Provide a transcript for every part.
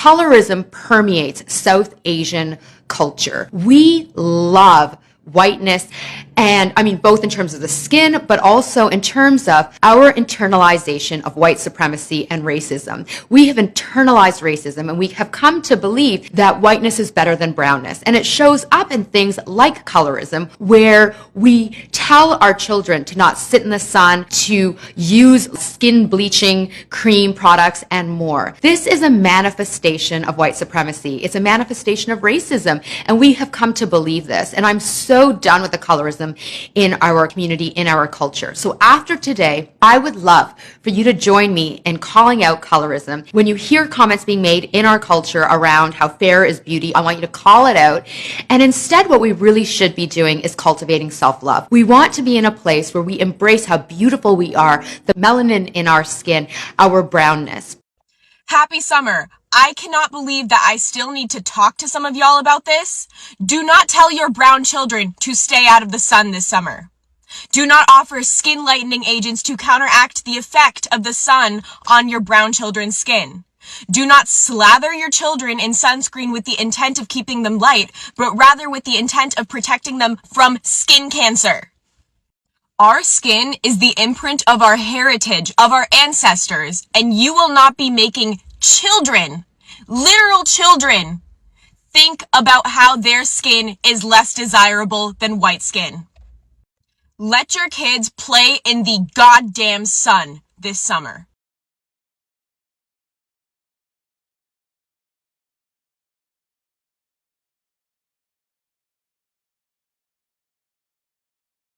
Colorism permeates South Asian culture. We love whiteness, and I mean both in terms of the skin, but also in terms of our internalization of white supremacy and racism. We have internalized racism, and we have come to believe that whiteness is better than brownness. And it shows up in things like colorism, where we tell our children to not sit in the sun, to use skin bleaching cream products, and more. This is a manifestation of white supremacy. It's a manifestation of racism, and we have come to believe this. And I'm so done with the colorism in our community, in our culture. So after today, I would love for you to join me in calling out colorism. When you hear comments being made in our culture around how fair is beauty, I want you to call it out. And instead, what we really should be doing is cultivating self-love. We want to be in a place where we embrace how beautiful we are, the melanin in our skin, our brownness. Happy summer. I cannot believe that I still need to talk to some of y'all about this. Do not tell your brown children to stay out of the sun this summer. Do not offer skin lightening agents to counteract the effect of the sun on your brown children's skin. Do not slather your children in sunscreen with the intent of keeping them light, but rather with the intent of protecting them from skin cancer. Our skin is the imprint of our heritage, of our ancestors, and you will not be making children, literal children, think about how their skin is less desirable than white skin. Let your kids play in the goddamn sun this summer.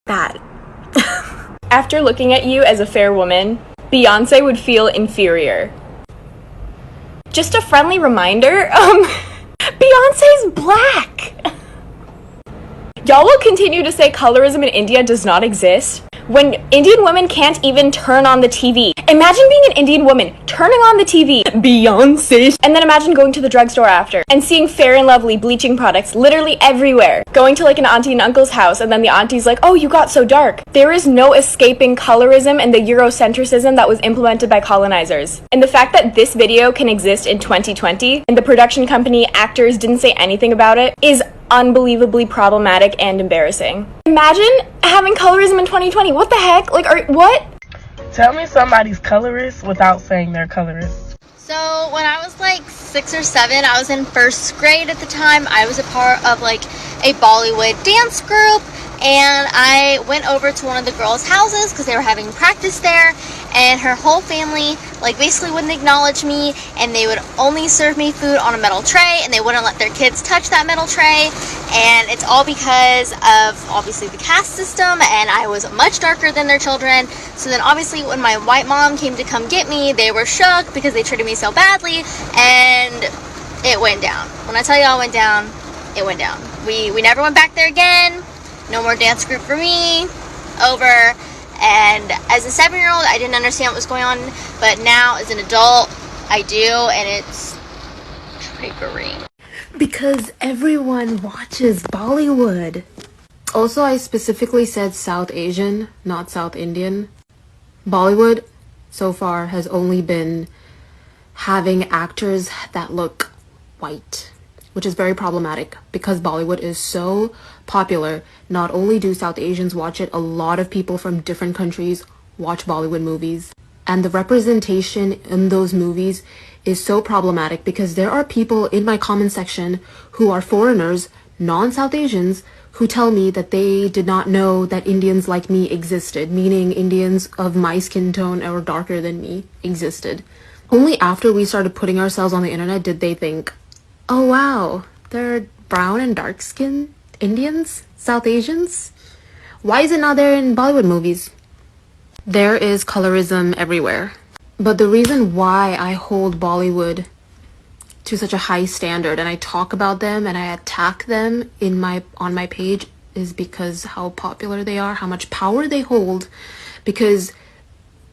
Bad. After looking at you as a fair woman, Beyonce would feel inferior. Just a friendly reminder, Beyonce's black! Y'all will continue to say colorism in India does not exist when Indian women can't even turn on the TV. Imagine being an Indian woman, turning on the TV, Beyonce, and then imagine going to the drugstore after and seeing Fair and Lovely bleaching products literally everywhere. Going to like an auntie and uncle's house and then the auntie's like, oh, you got so dark. There is no escaping colorism and the Eurocentrism that was implemented by colonizers. And the fact that this video can exist in 2020 and the production company actors didn't say anything about it is unbelievably problematic and embarrassing. Imagine having colorism in 2020. What the heck? Like, what? Tell me somebody's colorist without saying they're colorist. So when I was like 6 or 7, I was in first grade at the time. I was a part of like a Bollywood dance group, and I went over to one of the girls' houses because they were having practice there, and her whole family like basically wouldn't acknowledge me, and they would only serve me food on a metal tray, and they wouldn't let their kids touch that metal tray. And it's all because of obviously the caste system, and I was much darker than their children. So then obviously when my white mom came to come get me, they were shook because they treated me so badly, and it went down. When I tell you all it went down, it went down. We never went back there again. No more dance group for me. Over. And as a 7-year-old, I didn't understand what was going on, but now as an adult, I do, and it's triggering. Because everyone watches Bollywood. Also, I specifically said South Asian, not South Indian. Bollywood, so far, has only been having actors that look white, which is very problematic because Bollywood is so popular. Not only do South Asians watch it, a lot of people from different countries watch Bollywood movies. And the representation in those movies is so problematic because there are people in my comment section who are foreigners, non-South Asians, who tell me that they did not know that Indians like me existed, meaning Indians of my skin tone or darker than me existed. Only after we started putting ourselves on the internet did they think, oh wow, they're brown and dark skinned Indians, South Asians. Why is it not there in Bollywood movies? There is colorism everywhere. But the reason why I hold Bollywood to such a high standard and I talk about them and I attack them on my page is because how popular they are, how much power they hold. Because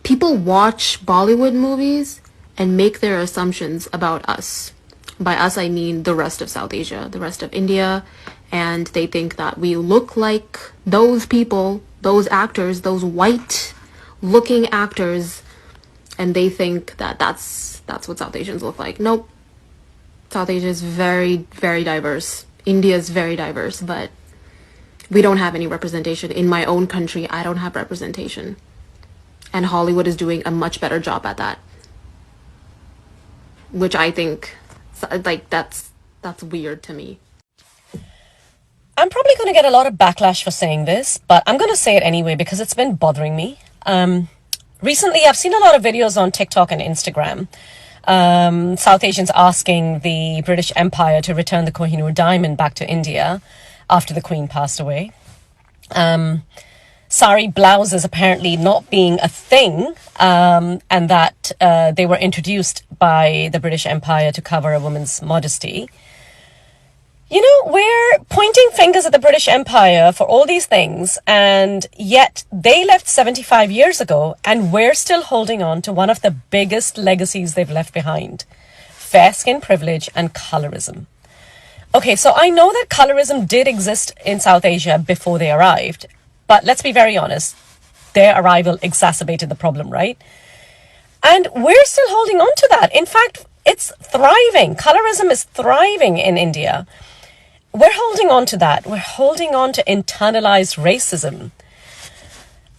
people watch Bollywood movies and make their assumptions about us. By us, I mean the rest of South Asia, the rest of India, and they think that we look like those people, those actors, those white-looking actors, and they think that that's what South Asians look like. Nope. South Asia is very, very diverse. India is very diverse, but we don't have any representation. In my own country, I don't have representation. And Hollywood is doing a much better job at that. Which I think, like, that's weird to me. I'm probably going to get a lot of backlash for saying this, but I'm going to say it anyway because it's been bothering me. Recently, I've seen a lot of videos on TikTok and Instagram. South Asians asking the British Empire to return the Kohinoor diamond back to India after the Queen passed away. Sari blouses apparently not being a thing, and that they were introduced by the British Empire to cover a woman's modesty. You know, we're pointing fingers at the British Empire for all these things, and yet they left 75 years ago, and we're still holding on to one of the biggest legacies they've left behind: fair skin privilege and colorism. Okay, so I know that colorism did exist in South Asia before they arrived, but let's be very honest, their arrival exacerbated the problem, right? And we're still holding on to that. In fact, it's thriving. Colorism is thriving in India. We're holding on to that. We're holding on to internalized racism.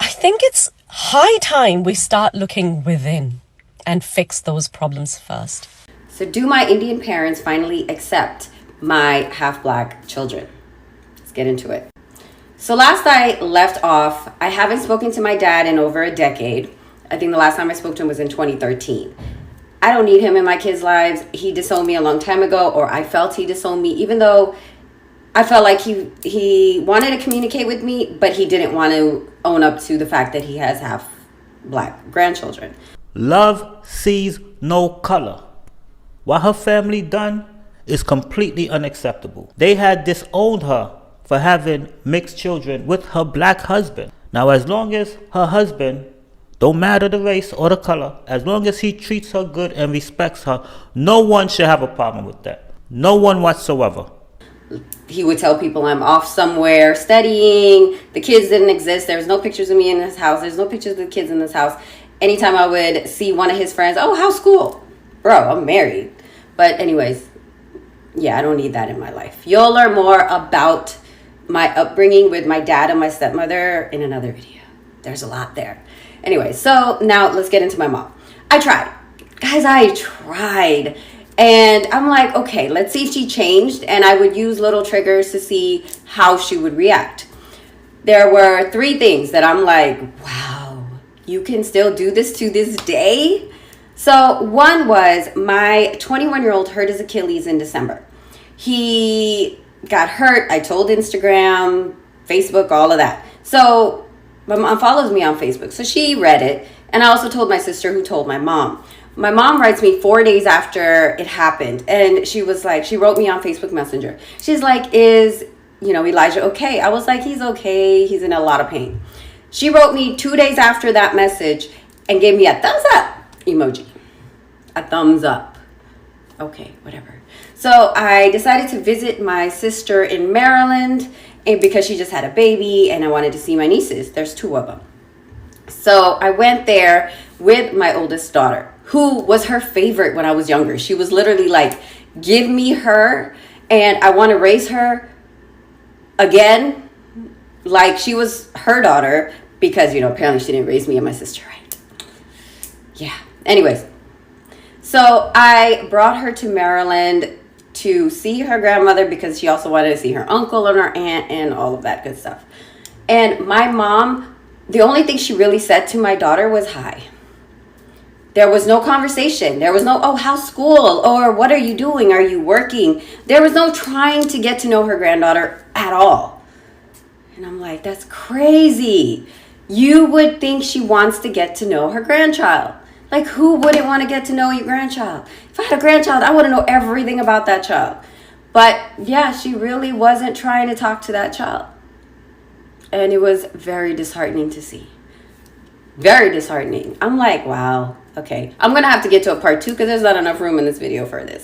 I think it's high time we start looking within and fix those problems first. So do my Indian parents finally accept my half-black children? Let's get into it. So last I left off, I haven't spoken to my dad in over a decade. I think the last time I spoke to him was in 2013. I don't need him in my kids' lives. He disowned me a long time ago, or I felt he disowned me, even though I felt like he wanted to communicate with me, but he didn't want to own up to the fact that he has half black grandchildren. Love sees no color. What her family done is completely unacceptable. They had disowned her for having mixed children with her black husband. Now, as long as her husband, don't matter the race or the color, as long as he treats her good and respects her, no one should have a problem with that. No one whatsoever. He would tell people I'm off somewhere studying. The kids didn't exist. There's no pictures of me in this house. There's no pictures of the kids in this house. Anytime I would see one of his friends, oh, how's school? Bro, I'm married. But anyways, yeah, I don't need that in my life. You'll learn more about my upbringing with my dad and my stepmother in another video. There's a lot there. Anyway, so now let's get into my mom. I tried. Guys, I tried. And I'm like, okay, let's see if she changed. And I would use little triggers to see how she would react. There were 3 things that I'm like, wow, you can still do this to this day? So one was my 21-year-old hurt his Achilles in December. He got hurt. I told Instagram, Facebook, all of that. So my mom follows me on Facebook. So she read it. And I also told my sister, who told my mom. My mom writes me 4 days after it happened. And she was like, she wrote me on Facebook Messenger. She's like, is, Elijah okay? I was like, he's okay. He's in a lot of pain. She wrote me 2 days after that message and gave me a thumbs up emoji. A thumbs up. Okay, whatever. So I decided to visit my sister in Maryland, and because she just had a baby and I wanted to see my nieces. There's 2 of them. So I went there with my oldest daughter, who was her favorite when I was younger. She was literally like, give me her and I want to raise her again like she was her daughter, because, apparently she didn't raise me and my sister right. Yeah. Anyways, so I brought her to Maryland to see her grandmother because she also wanted to see her uncle and her aunt and all of that good stuff. And my mom, the only thing she really said to my daughter was hi. There was no conversation. There was no, oh, how's school? Or what are you doing? Are you working? There was no trying to get to know her granddaughter at all. And I'm like, that's crazy. You would think she wants to get to know her grandchild. Like, who wouldn't want to get to know your grandchild? If I had a grandchild, I want to know everything about that child. But yeah, she really wasn't trying to talk to that child. And it was very disheartening to see. Very disheartening. I'm like, wow, okay. I'm going to have to get to a part 2 because there's not enough room in this video for this.